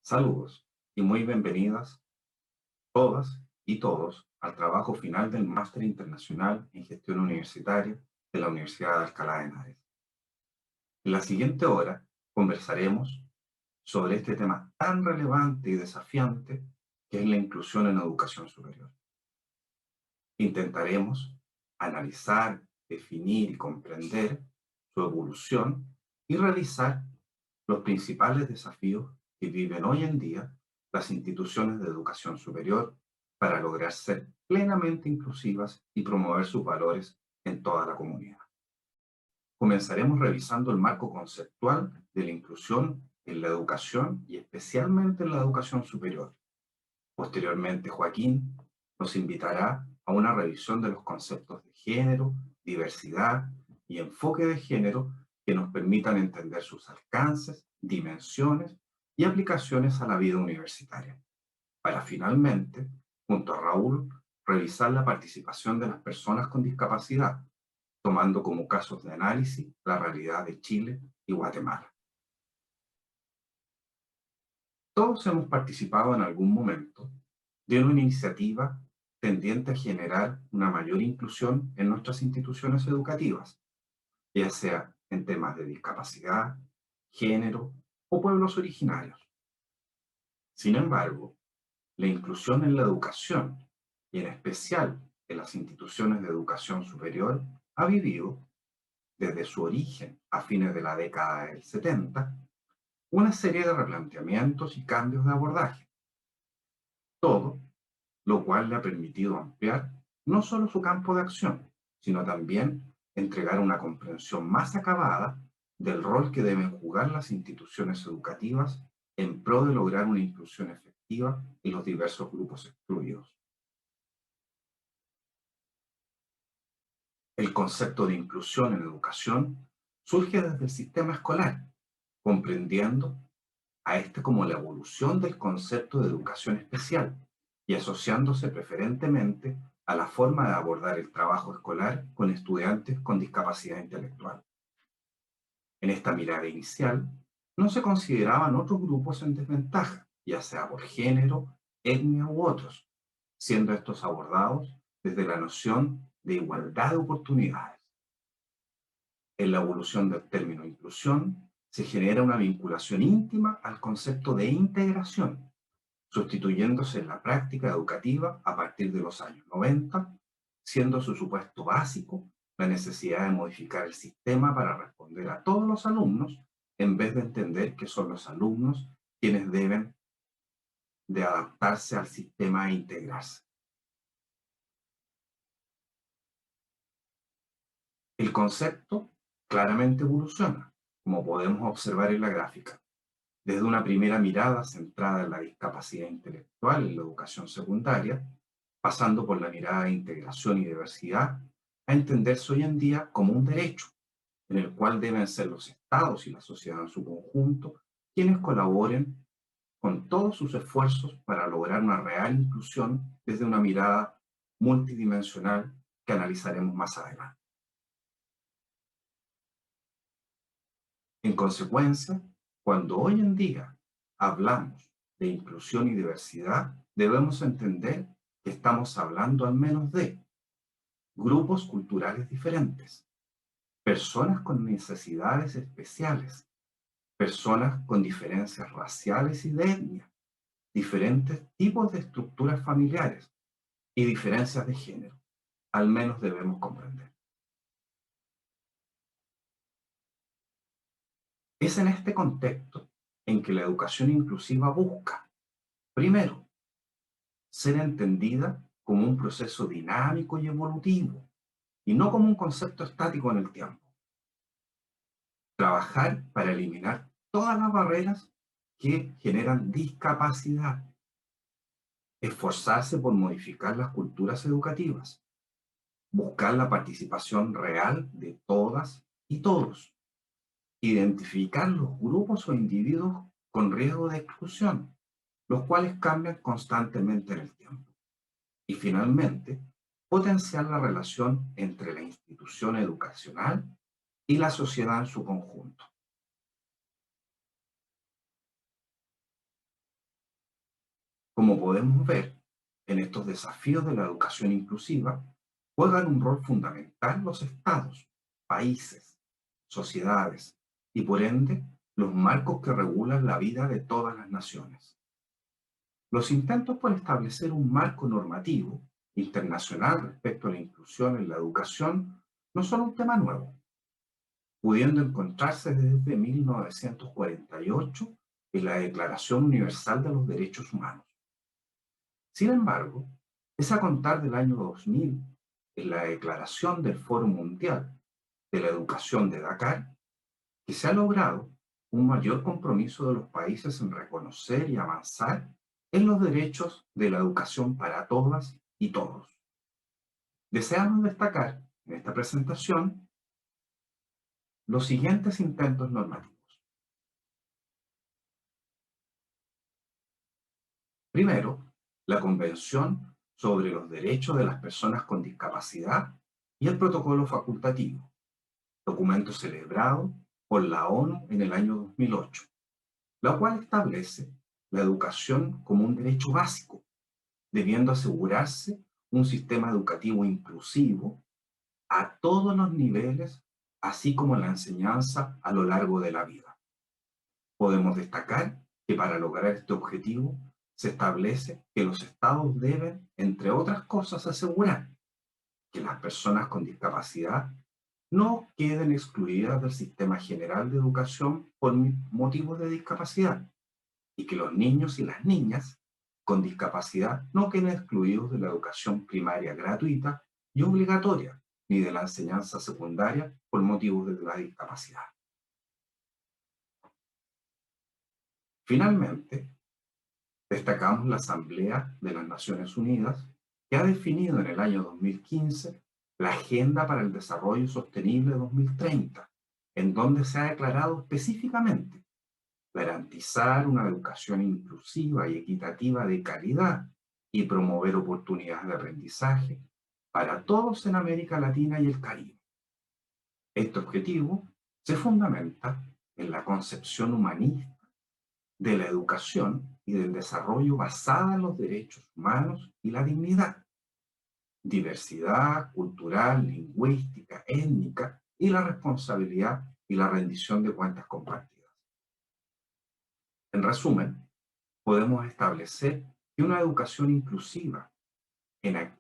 Saludos y muy bienvenidas todas y todos al trabajo final del Máster Internacional en Gestión Universitaria de la Universidad de Alcalá de Henares. En la siguiente hora conversaremos sobre este tema tan relevante y desafiante que es la inclusión en educación superior. Intentaremos analizar, definir y comprender su evolución y revisar los principales desafíos que viven hoy en día las instituciones de educación superior para lograr ser plenamente inclusivas y promover sus valores en toda la comunidad. Comenzaremos revisando el marco conceptual de la inclusión en la educación y especialmente en la educación superior. Posteriormente, Joaquín nos invitará a una revisión de los conceptos de género, diversidad y enfoque de género que nos permitan entender sus alcances, dimensiones y aplicaciones a la vida universitaria, para finalmente, junto a Raúl, revisar la participación de las personas con discapacidad, tomando como casos de análisis la realidad de Chile y Guatemala. Todos hemos participado en algún momento de una iniciativa tendiente a generar una mayor inclusión en nuestras instituciones educativas, ya sea en temas de discapacidad, género o pueblos originarios. Sin embargo, la inclusión en la educación, y en especial en las instituciones de educación superior, ha vivido, desde su origen a fines de la década del 70, una serie de replanteamientos y cambios de abordaje. Todo lo cual le ha permitido ampliar no solo su campo de acción, sino también entregar una comprensión más acabada del rol que deben jugar las instituciones educativas en pro de lograr una inclusión efectiva en los diversos grupos excluidos. El concepto de inclusión en educación surge desde el sistema escolar, comprendiendo a este como la evolución del concepto de educación especial y asociándose preferentemente a la forma de abordar el trabajo escolar con estudiantes con discapacidad intelectual. En esta mirada inicial, no se consideraban otros grupos en desventaja, ya sea por género, etnia u otros, siendo estos abordados desde la noción de igualdad de oportunidades. En la evolución del término inclusión, se genera una vinculación íntima al concepto de integración, sustituyéndose en la práctica educativa a partir de los años 90, siendo su supuesto básico la necesidad de modificar el sistema para responder a todos los alumnos, en vez de entender que son los alumnos quienes deben de adaptarse al sistema e integrarse. El concepto claramente evoluciona, como podemos observar en la gráfica, desde una primera mirada centrada en la discapacidad intelectual en la educación secundaria, pasando por la mirada de integración y diversidad, a entenderse hoy en día como un derecho, en el cual deben ser los estados y la sociedad en su conjunto quienes colaboren con todos sus esfuerzos para lograr una real inclusión desde una mirada multidimensional que analizaremos más adelante. En consecuencia, cuando hoy en día hablamos de inclusión y diversidad, debemos entender que estamos hablando al menos de grupos culturales diferentes, personas con necesidades especiales, personas con diferencias raciales y de etnia, diferentes tipos de estructuras familiares y diferencias de género. Al menos debemos comprender. Es en este contexto en que la educación inclusiva busca, primero, ser entendida como un proceso dinámico y evolutivo, y no como un concepto estático en el tiempo. Trabajar para eliminar todas las barreras que generan discapacidad. Esforzarse por modificar las culturas educativas. Buscar la participación real de todas y todos. Identificar los grupos o individuos con riesgo de exclusión, los cuales cambian constantemente en el tiempo. Y finalmente, potenciar la relación entre la institución educacional y la sociedad en su conjunto. Como podemos ver, en estos desafíos de la educación inclusiva, juegan un rol fundamental los estados, países, sociedades y por ende los marcos que regulan la vida de todas las naciones. Los intentos por establecer un marco normativo internacional respecto a la inclusión en la educación no son un tema nuevo, pudiendo encontrarse desde 1948 en la Declaración Universal de los Derechos Humanos. Sin embargo, es a contar del año 2000, en la Declaración del Foro Mundial de la Educación de Dakar, que se ha logrado un mayor compromiso de los países en reconocer y avanzar en los derechos de la educación para todas y todos. Deseamos destacar en esta presentación los siguientes intentos normativos. Primero, la Convención sobre los Derechos de las Personas con Discapacidad y el Protocolo Facultativo, documento celebrado por la ONU en el año 2008, la cual establece la educación como un derecho básico, debiendo asegurarse un sistema educativo inclusivo a todos los niveles, así como la enseñanza a lo largo de la vida. Podemos destacar que para lograr este objetivo se establece que los estados deben, entre otras cosas, asegurar que las personas con discapacidad no queden excluidas del sistema general de educación por motivos de discapacidad y que los niños y las niñas con discapacidad no queden excluidos de la educación primaria gratuita y obligatoria, ni de la enseñanza secundaria por motivos de la discapacidad. Finalmente, destacamos la Asamblea de las Naciones Unidas, que ha definido en el año 2015 la Agenda para el Desarrollo Sostenible 2030, en donde se ha declarado específicamente garantizar una educación inclusiva y equitativa de calidad y promover oportunidades de aprendizaje para todos en América Latina y el Caribe. Este objetivo se fundamenta en la concepción humanista de la educación y del desarrollo basada en los derechos humanos y la dignidad, diversidad cultural, lingüística, étnica y la responsabilidad y la rendición de cuentas compartidas. En resumen, podemos establecer que una educación inclusiva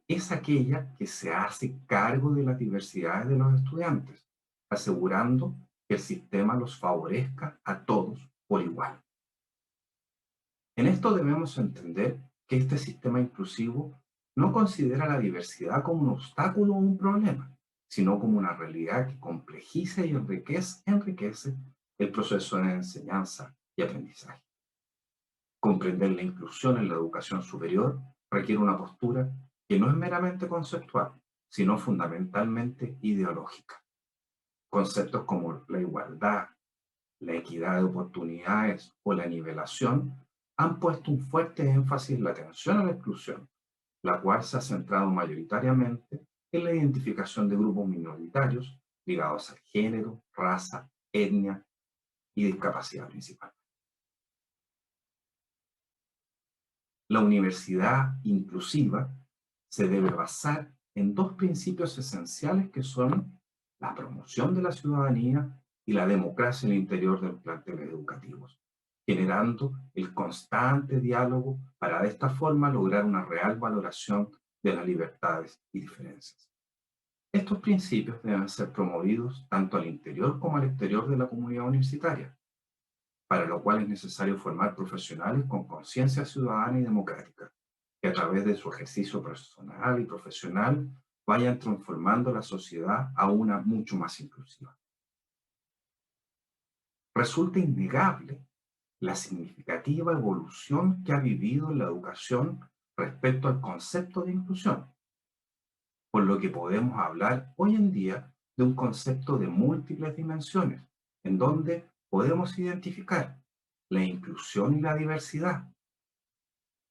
es aquella que se hace cargo de las diversidades de los estudiantes, asegurando que el sistema los favorezca a todos por igual. En esto debemos entender que este sistema inclusivo no considera la diversidad como un obstáculo o un problema, sino como una realidad que complejiza y enriquece el proceso de enseñanza y aprendizaje. Comprender la inclusión en la educación superior requiere una postura que no es meramente conceptual, sino fundamentalmente ideológica. Conceptos como la igualdad, la equidad de oportunidades o la nivelación han puesto un fuerte énfasis en la atención a la exclusión, la cual se ha centrado mayoritariamente en la identificación de grupos minoritarios ligados al género, raza, etnia y discapacidad principal. La universidad inclusiva se debe basar en dos principios esenciales que son la promoción de la ciudadanía y la democracia en el interior de los planteles educativos, generando el constante diálogo para de esta forma lograr una real valoración de las libertades y diferencias. Estos principios deben ser promovidos tanto al interior como al exterior de la comunidad universitaria, para lo cual es necesario formar profesionales con conciencia ciudadana y democrática, que a través de su ejercicio personal y profesional vayan transformando la sociedad a una mucho más inclusiva. Resulta innegable la significativa evolución que ha vivido la educación respecto al concepto de inclusión, por lo que podemos hablar hoy en día de un concepto de múltiples dimensiones, en donde podemos identificar la inclusión y la diversidad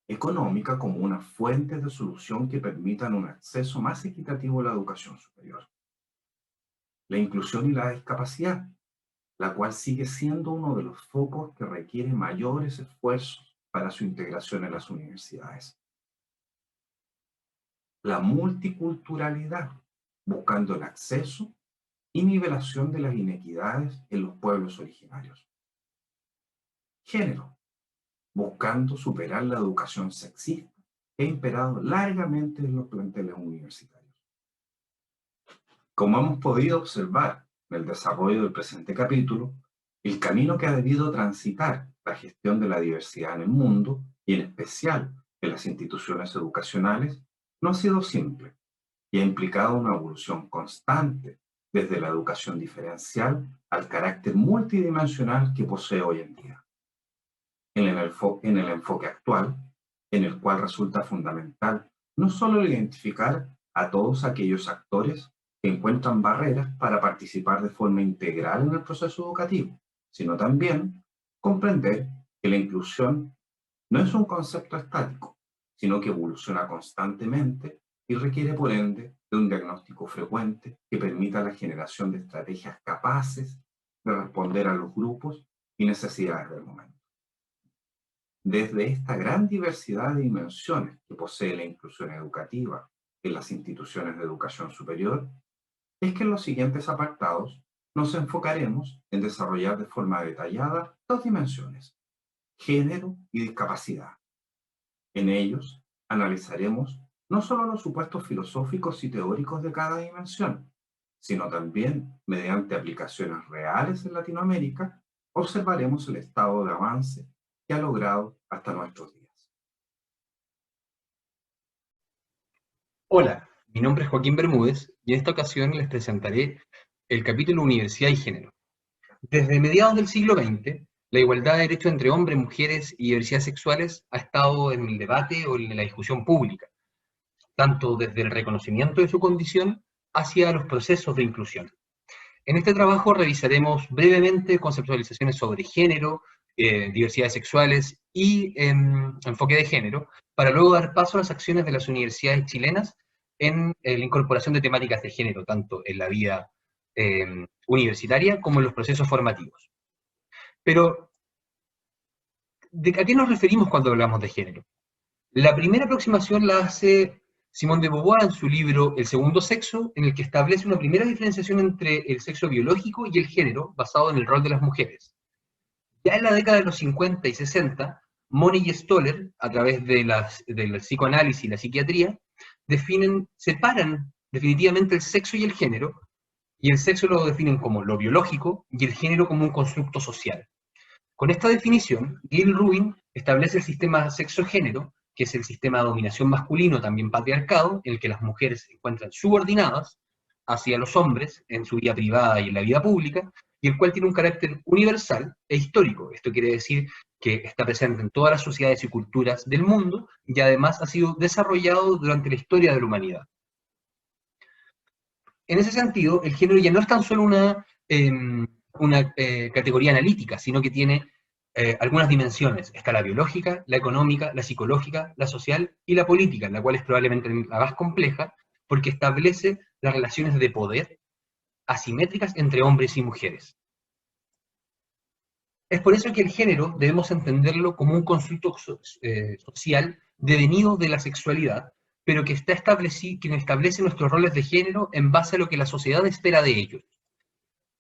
económica como una fuente de solución que permitan un acceso más equitativo a la educación superior. La inclusión y la discapacidad, la cual sigue siendo uno de los focos que requiere mayores esfuerzos para su integración en las universidades. La multiculturalidad, buscando el acceso y nivelación de las inequidades en los pueblos originarios. Género, buscando superar la educación sexista que ha imperado largamente en los planteles universitarios. Como hemos podido observar en el desarrollo del presente capítulo, el camino que ha debido transitar la gestión de la diversidad en el mundo, y en especial en las instituciones educacionales, no ha sido simple y ha implicado una evolución constante desde la educación diferencial al carácter multidimensional que posee hoy en día. En el enfoque actual, en el cual resulta fundamental no solo identificar a todos aquellos actores que encuentran barreras para participar de forma integral en el proceso educativo, sino también comprender que la inclusión no es un concepto estático, sino que evoluciona constantemente y requiere, por ende, de un diagnóstico frecuente que permita la generación de estrategias capaces de responder a los grupos y necesidades del momento. Desde esta gran diversidad de dimensiones que posee la inclusión educativa en las instituciones de educación superior, es que en los siguientes apartados nos enfocaremos en desarrollar de forma detallada dos dimensiones: género y discapacidad. En ellos analizaremos no solo los supuestos filosóficos y teóricos de cada dimensión, sino también, mediante aplicaciones reales en Latinoamérica, observaremos el estado de avance que ha logrado hasta nuestros días. Hola, mi nombre es Joaquín Bermúdez y en esta ocasión les presentaré el capítulo Universidad y Género. Desde mediados del siglo XX, la igualdad de derechos entre hombres, mujeres y diversidades sexuales ha estado en el debate o en la discusión pública, tanto desde el reconocimiento de su condición hacia los procesos de inclusión. En este trabajo revisaremos brevemente conceptualizaciones sobre género, diversidades sexuales y enfoque de género, para luego dar paso a las acciones de las universidades chilenas en la incorporación de temáticas de género, tanto en la vida universitaria como en los procesos formativos. Pero, ¿a qué nos referimos cuando hablamos de género? La primera aproximación la hace Simone de Beauvoir en su libro El segundo sexo, en el que establece una primera diferenciación entre el sexo biológico y el género, basado en el rol de las mujeres. Ya en la década de los 50 y 60, Money y Stoller, a través del psicoanálisis y la psiquiatría, separan definitivamente el sexo y el género, y el sexo lo definen como lo biológico y el género como un constructo social. Con esta definición, Gil Rubin establece el sistema sexo-género, que es el sistema de dominación masculino, también patriarcado, en el que las mujeres se encuentran subordinadas hacia los hombres en su vida privada y en la vida pública, y el cual tiene un carácter universal e histórico. Esto quiere decir que está presente en todas las sociedades y culturas del mundo, y además ha sido desarrollado durante la historia de la humanidad. En ese sentido, el género ya no es tan solo una categoría analítica, sino que tiene algunas dimensiones. Está la biológica, la económica, la psicológica, la social y la política, la cual es probablemente la más compleja, porque establece las relaciones de poder asimétricas entre hombres y mujeres. Es por eso que el género debemos entenderlo como un constructo social devenido de la sexualidad, pero que establece nuestros roles de género en base a lo que la sociedad espera de ellos.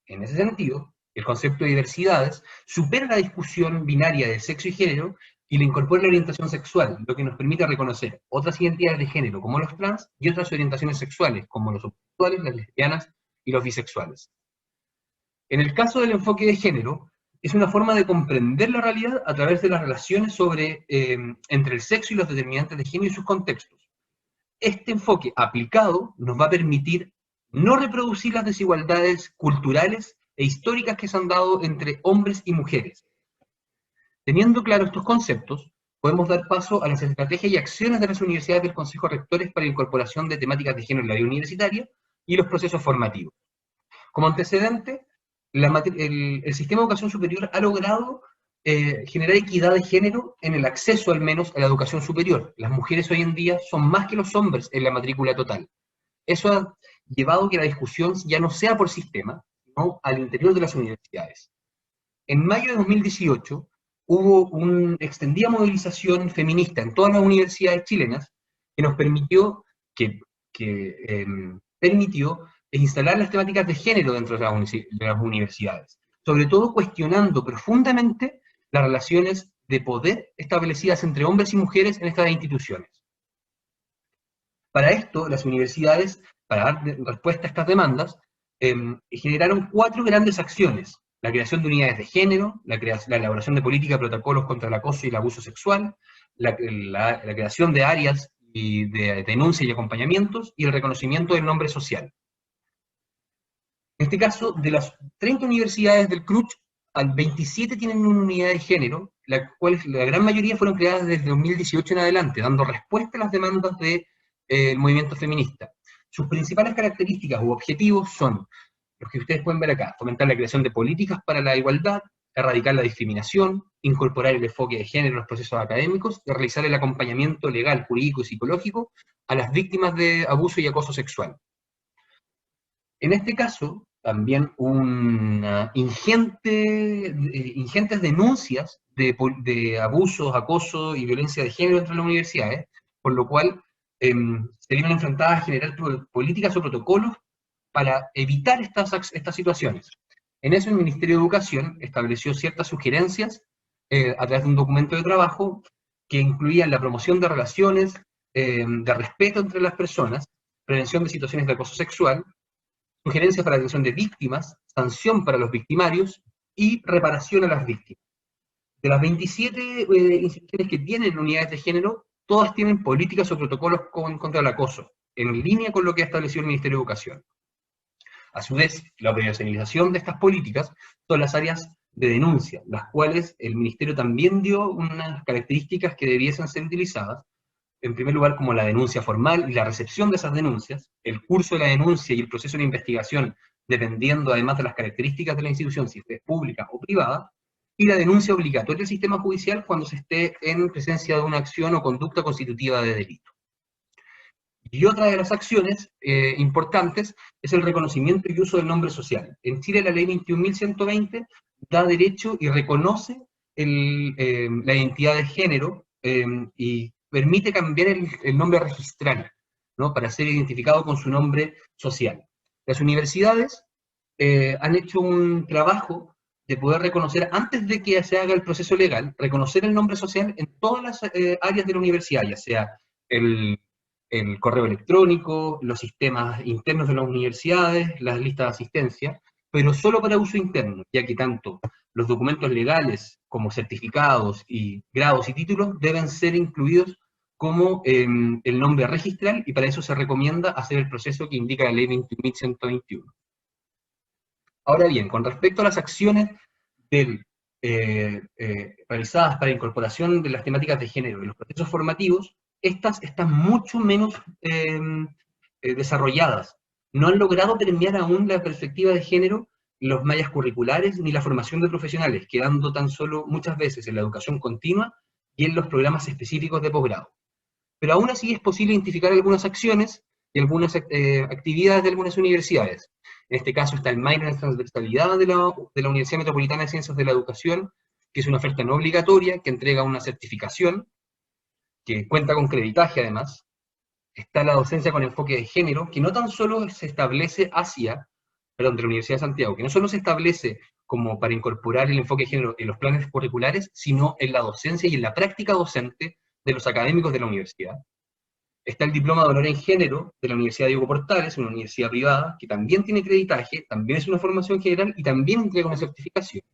En ese sentido, el concepto de diversidades supera la discusión binaria de sexo y género y le incorpora la orientación sexual, lo que nos permite reconocer otras identidades de género como los trans y otras orientaciones sexuales como los homosexuales, las lesbianas y los bisexuales. En el caso del enfoque de género, es una forma de comprender la realidad a través de las relaciones entre el sexo y los determinantes de género y sus contextos. Este enfoque aplicado nos va a permitir no reproducir las desigualdades culturales e históricas que se han dado entre hombres y mujeres. Teniendo claros estos conceptos, podemos dar paso a las estrategias y acciones de las universidades del Consejo de Rectores para la incorporación de temáticas de género en la vida universitaria y los procesos formativos. Como antecedente, el sistema de educación superior ha logrado generar equidad de género en el acceso, al menos, a la educación superior. Las mujeres hoy en día son más que los hombres en la matrícula total. Eso ha llevado a que la discusión ya no sea por sistema, sino al interior de las universidades. En mayo de 2018, hubo una extendida movilización feminista en todas las universidades chilenas que nos permitió, permitió instalar las temáticas de género dentro de las universidades, sobre todo cuestionando profundamente las relaciones de poder establecidas entre hombres y mujeres en estas instituciones. Para esto, las universidades, para dar respuesta a estas demandas, generaron 4 grandes acciones: la creación de unidades de género, la elaboración de políticas y protocolos contra el acoso y el abuso sexual, la creación de áreas de denuncia y acompañamientos, y el reconocimiento del nombre social. En este caso, de las 30 universidades del CRUCH, al 27 tienen una unidad de género, la gran mayoría fueron creadas desde 2018 en adelante, dando respuesta a las demandas del movimiento feminista. Sus principales características u objetivos son los que ustedes pueden ver acá: fomentar la creación de políticas para la igualdad, erradicar la discriminación, incorporar el enfoque de género en los procesos académicos y realizar el acompañamiento legal, jurídico y psicológico a las víctimas de abuso y acoso sexual. En este caso, también ingentes denuncias de abusos, acoso y violencia de género dentro de las universidades, por lo cual se vieron enfrentadas a generar políticas o protocolos para evitar estas situaciones. En eso el Ministerio de Educación estableció ciertas sugerencias a través de un documento de trabajo que incluían la promoción de relaciones de respeto entre las personas, prevención de situaciones de acoso sexual, sugerencias para la atención de víctimas, sanción para los victimarios y reparación a las víctimas. De las 27 instituciones que tienen unidades de género, todas tienen políticas o protocolos contra el acoso, en línea con lo que ha establecido el Ministerio de Educación. A su vez, la operacionalización de estas políticas son las áreas de denuncia, las cuales el Ministerio también dio unas características que debiesen ser utilizadas, en primer lugar como la denuncia formal y la recepción de esas denuncias, el curso de la denuncia y el proceso de investigación, dependiendo además de las características de la institución, si es pública o privada, y la denuncia obligatoria del sistema judicial cuando se esté en presencia de una acción o conducta constitutiva de delito. Y otra de las acciones importantes es el reconocimiento y uso del nombre social. En Chile la ley 21.120 da derecho y reconoce la identidad de género y permite cambiar el nombre registral, ¿no?, para ser identificado con su nombre social. Las universidades han hecho un trabajo de poder reconocer, antes de que se haga el proceso legal, reconocer el nombre social en todas las áreas de la universidad, ya sea el correo electrónico, los sistemas internos de las universidades, las listas de asistencia, pero solo para uso interno, ya que tanto los documentos legales como certificados y grados y títulos deben ser incluidos como el nombre registral, y para eso se recomienda hacer el proceso que indica la ley 21.121. Ahora bien, con respecto a las acciones realizadas para incorporación de las temáticas de género en los procesos formativos, estas están mucho menos desarrolladas. No han logrado permear aún la perspectiva de género en los mallas curriculares ni la formación de profesionales, quedando tan solo muchas veces en la educación continua y en los programas específicos de posgrado. Pero aún así es posible identificar algunas acciones y algunas actividades de algunas universidades. En este caso está el minor en transversalidad de la Universidad Metropolitana de Ciencias de la Educación, que es una oferta no obligatoria, que entrega una certificación, que cuenta con creditaje además. Está la docencia con enfoque de género, que no tan solo se establece de la Universidad de Santiago, que no solo se establece como para incorporar el enfoque de género en los planes curriculares, sino en la docencia y en la práctica docente de los académicos de la universidad. Está el diploma de honor en género de la Universidad Diego Portales, una universidad privada, que también tiene creditaje, también es una formación general y también entrega una certificación.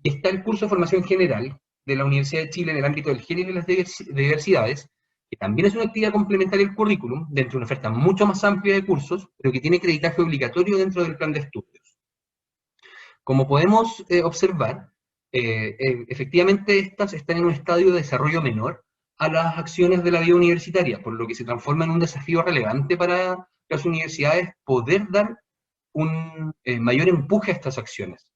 Y está el curso de formación general de la Universidad de Chile en el ámbito del género y las diversidades, que también es una actividad complementaria al currículum, dentro de una oferta mucho más amplia de cursos, pero que tiene creditaje obligatorio dentro del plan de estudios. Como podemos observar, efectivamente estas están en un estadio de desarrollo menor a las acciones de la vida universitaria, por lo que se transforma en un desafío relevante para las universidades poder dar un mayor empuje a estas acciones.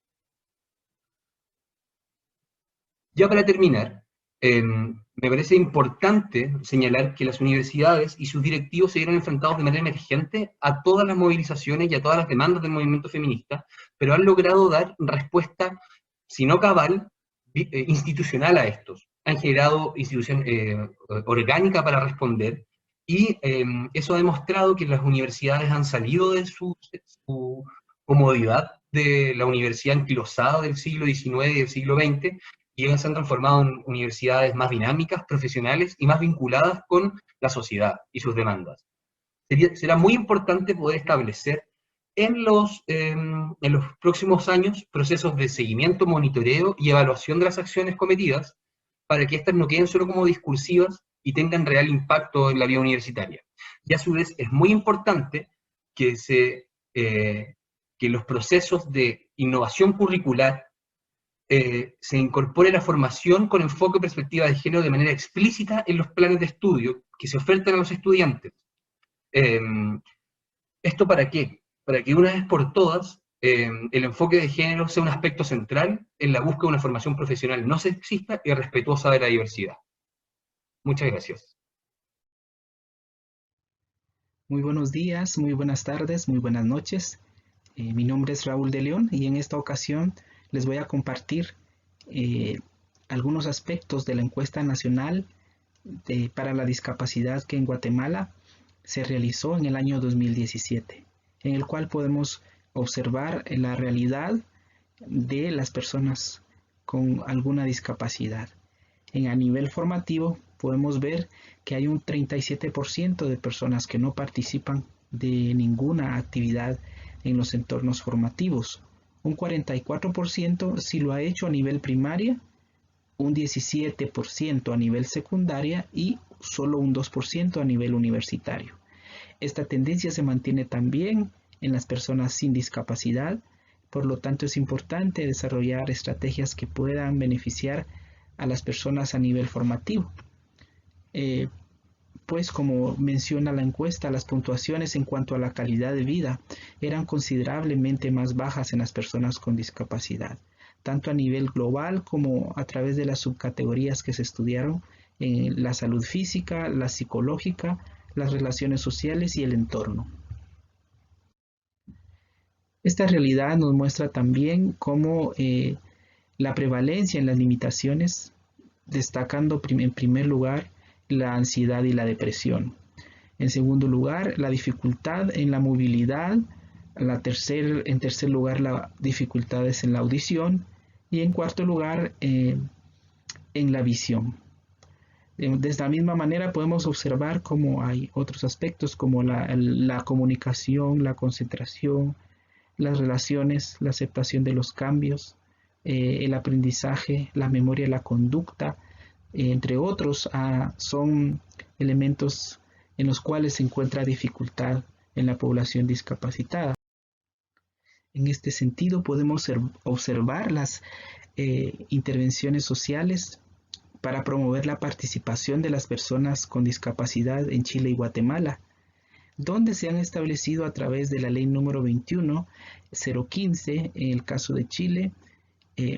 Ya para terminar, me parece importante señalar que las universidades y sus directivos se vieron enfrentados de manera emergente a todas las movilizaciones y a todas las demandas del movimiento feminista, pero han logrado dar respuesta, si no cabal, institucional a estos. Han generado institución orgánica para responder, y eso ha demostrado que las universidades han salido de su comodidad de la universidad anquilosada del siglo XIX y del siglo XX, y se han transformado en universidades más dinámicas, profesionales y más vinculadas con la sociedad y sus demandas. Será muy importante poder establecer en los próximos años procesos de seguimiento, monitoreo y evaluación de las acciones cometidas, para que éstas no queden solo como discursivas y tengan real impacto en la vida universitaria. Y a su vez es muy importante que, que los procesos de innovación curricular se incorpore la formación con enfoque y perspectiva de género de manera explícita en los planes de estudio que se ofertan a los estudiantes. Eh, ¿Esto para qué? Para que una vez por todas el enfoque de género sea un aspecto central en la búsqueda de una formación profesional no sexista y respetuosa de la diversidad. Muchas gracias. Muy buenos días, muy buenas tardes, muy buenas noches. Mi nombre es Raúl de León y en esta ocasión les voy a compartir algunos aspectos de la encuesta nacional para la discapacidad que en Guatemala se realizó en el año 2017, en el cual podemos observar la realidad de las personas con alguna discapacidad. A nivel formativo podemos ver que hay un 37% de personas que no participan de ninguna actividad en los entornos formativos. Un 44% sí lo ha hecho a nivel primaria, un 17% a nivel secundaria y solo un 2% a nivel universitario. Esta tendencia se mantiene también en las personas sin discapacidad, por lo tanto es importante desarrollar estrategias que puedan beneficiar a las personas a nivel formativo. Pues como menciona la encuesta, las puntuaciones en cuanto a la calidad de vida eran considerablemente más bajas en las personas con discapacidad, tanto a nivel global como a través de las subcategorías que se estudiaron en la salud física, la psicológica, las relaciones sociales y el entorno. Esta realidad nos muestra también cómo la prevalencia en las limitaciones, destacando en primer lugar la ansiedad y la depresión. En segundo lugar, la dificultad en la movilidad. En tercer lugar, las dificultades en la audición. Y en cuarto lugar, en la visión. De esta misma manera podemos observar cómo hay otros aspectos como la comunicación, la concentración, las relaciones, la aceptación de los cambios, el aprendizaje, la memoria, la conducta, entre otros, son elementos en los cuales se encuentra dificultad en la población discapacitada. En este sentido, podemos observar las intervenciones sociales para promover la participación de las personas con discapacidad en Chile y Guatemala, donde se han establecido a través de la ley número 21-015, en el caso de Chile,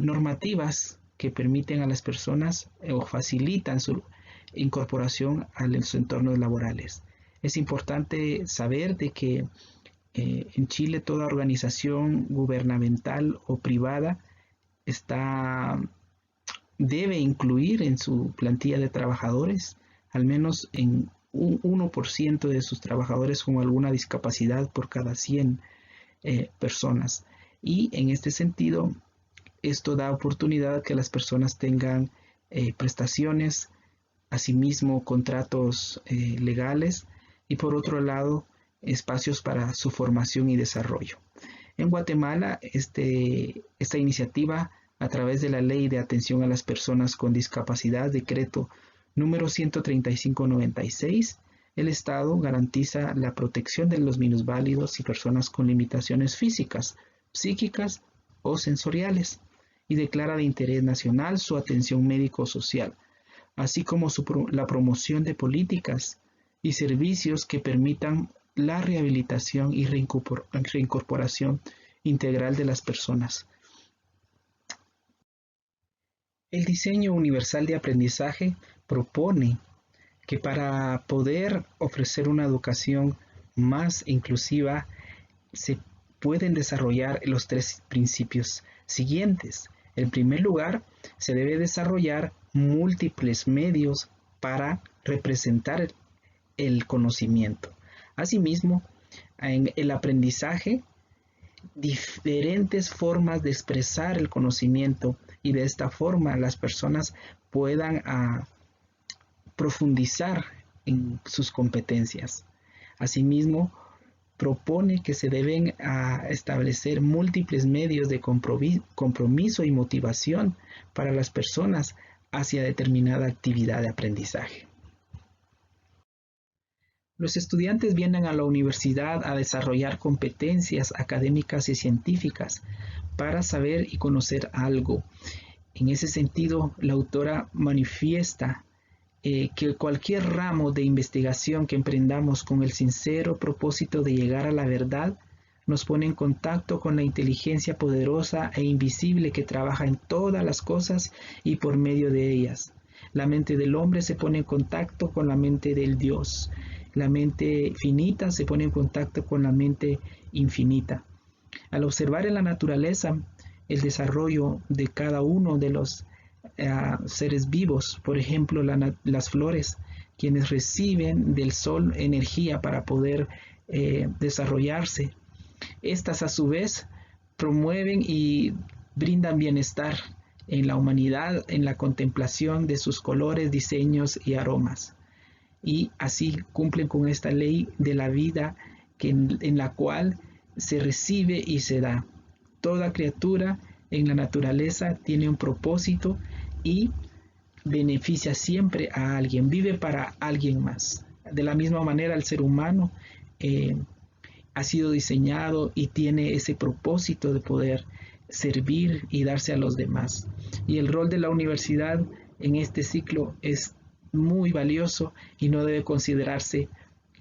normativas que permiten a las personas o facilitan su incorporación a los entornos laborales. Es importante saber de que en Chile toda organización gubernamental o privada debe incluir en su plantilla de trabajadores al menos en un 1% de sus trabajadores con alguna discapacidad por cada 100 personas. Y en este sentido, esto da oportunidad a que las personas tengan prestaciones, asimismo contratos legales y por otro lado espacios para su formación y desarrollo. En Guatemala, esta iniciativa a través de la Ley de Atención a las Personas con Discapacidad, decreto número 135/96, el Estado garantiza la protección de los minusválidos y personas con limitaciones físicas, psíquicas o sensoriales y declara de interés nacional su atención médico-social, así como la promoción de políticas y servicios que permitan la rehabilitación y reincorporación integral de las personas. El diseño universal de aprendizaje propone que para poder ofrecer una educación más inclusiva se pueden desarrollar los 3 principios siguientes. En primer lugar, se debe desarrollar múltiples medios para representar el conocimiento. Asimismo, en el aprendizaje, diferentes formas de expresar el conocimiento y de esta forma las personas puedan profundizar en sus competencias. Asimismo, propone que se deben establecer múltiples medios de compromiso y motivación para las personas hacia determinada actividad de aprendizaje. Los estudiantes vienen a la universidad a desarrollar competencias académicas y científicas para saber y conocer algo. En ese sentido, la autora manifiesta que cualquier ramo de investigación que emprendamos con el sincero propósito de llegar a la verdad nos pone en contacto con la inteligencia poderosa e invisible que trabaja en todas las cosas y por medio de ellas. La mente del hombre se pone en contacto con la mente del Dios. La mente finita se pone en contacto con la mente infinita. Al observar en la naturaleza el desarrollo de cada uno de los seres vivos, por ejemplo las flores, quienes reciben del sol energía para poder desarrollarse. Estas a su vez promueven y brindan bienestar en la humanidad en la contemplación de sus colores, diseños y aromas. Y así cumplen con esta ley de la vida en la cual se recibe y se da. Toda criatura en la naturaleza tiene un propósito y beneficia siempre a alguien, vive para alguien más. De la misma manera, el ser humano ha sido diseñado y tiene ese propósito de poder servir y darse a los demás. Y el rol de la universidad en este ciclo es muy valioso y no debe considerarse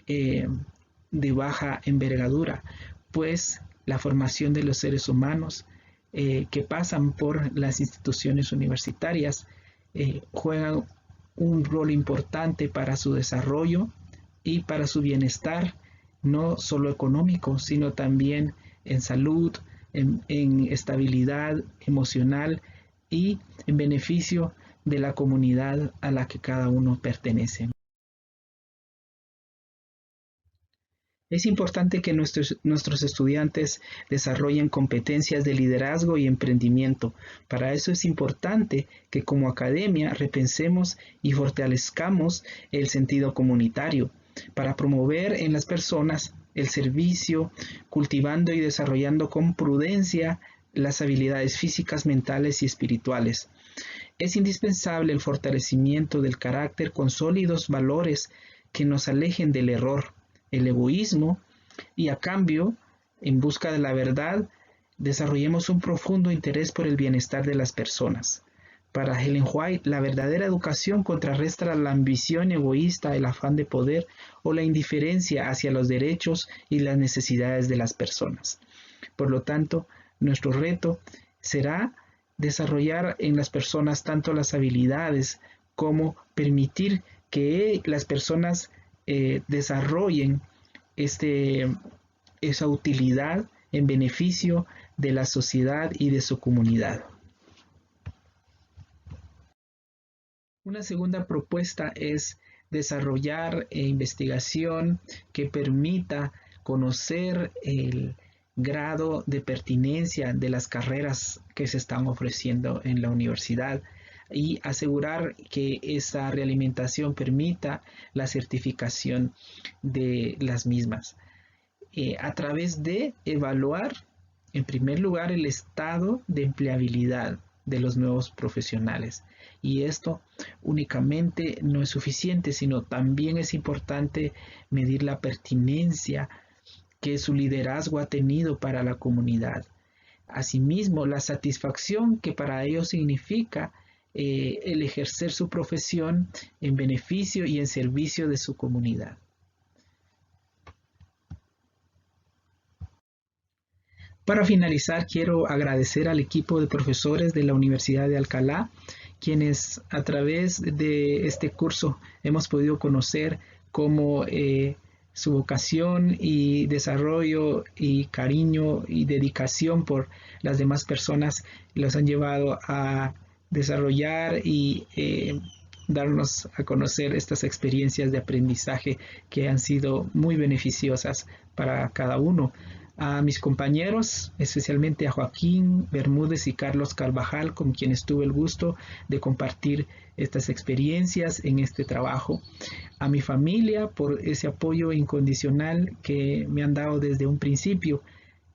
de baja envergadura, pues la formación de los seres humanos que pasan por las instituciones universitarias juegan un rol importante para su desarrollo y para su bienestar, no solo económico, sino también en salud, en estabilidad emocional y en beneficio de la comunidad a la que cada uno pertenece. Es importante que nuestros estudiantes desarrollen competencias de liderazgo y emprendimiento. Para eso es importante que como academia repensemos y fortalezcamos el sentido comunitario para promover en las personas el servicio, cultivando y desarrollando con prudencia las habilidades físicas, mentales y espirituales. Es indispensable el fortalecimiento del carácter con sólidos valores que nos alejen del error, el egoísmo y a cambio, en busca de la verdad, desarrollemos un profundo interés por el bienestar de las personas. Para Ellen White, la verdadera educación contrarresta la ambición egoísta, el afán de poder o la indiferencia hacia los derechos y las necesidades de las personas. Por lo tanto, nuestro reto será desarrollar en las personas tanto las habilidades como permitir que las personas desarrollen esa utilidad en beneficio de la sociedad y de su comunidad. Una segunda propuesta es desarrollar investigación que permita conocer el grado de pertinencia de las carreras que se están ofreciendo en la universidad y asegurar que esa realimentación permita la certificación de las mismas. A través de evaluar, en primer lugar, el estado de empleabilidad de los nuevos profesionales. Y esto únicamente no es suficiente, sino también es importante medir la pertinencia que su liderazgo ha tenido para la comunidad. Asimismo, la satisfacción que para ellos significa el ejercer su profesión en beneficio y en servicio de su comunidad. Para finalizar, quiero agradecer al equipo de profesores de la Universidad de Alcalá, quienes a través de este curso hemos podido conocer cómo su vocación y desarrollo y cariño y dedicación por las demás personas los han llevado a desarrollar y darnos a conocer estas experiencias de aprendizaje que han sido muy beneficiosas para cada uno. A mis compañeros, especialmente a Joaquín Bermúdez y Carlos Carvajal, con quienes tuve el gusto de compartir estas experiencias en este trabajo. A mi familia por ese apoyo incondicional que me han dado desde un principio.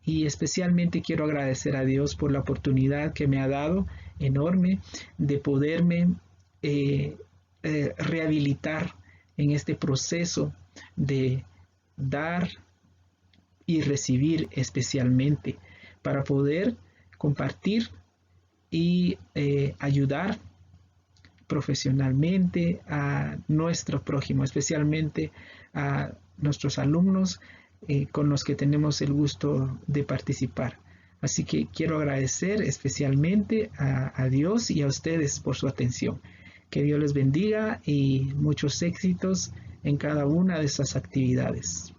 Y especialmente quiero agradecer a Dios por la oportunidad que me ha dado enorme de poderme rehabilitar en este proceso de dar y recibir, especialmente para poder compartir y ayudar profesionalmente a nuestro prójimo, especialmente a nuestros alumnos con los que tenemos el gusto de participar. Así que quiero agradecer especialmente a Dios y a ustedes por su atención. Que Dios les bendiga y muchos éxitos en cada una de estas actividades.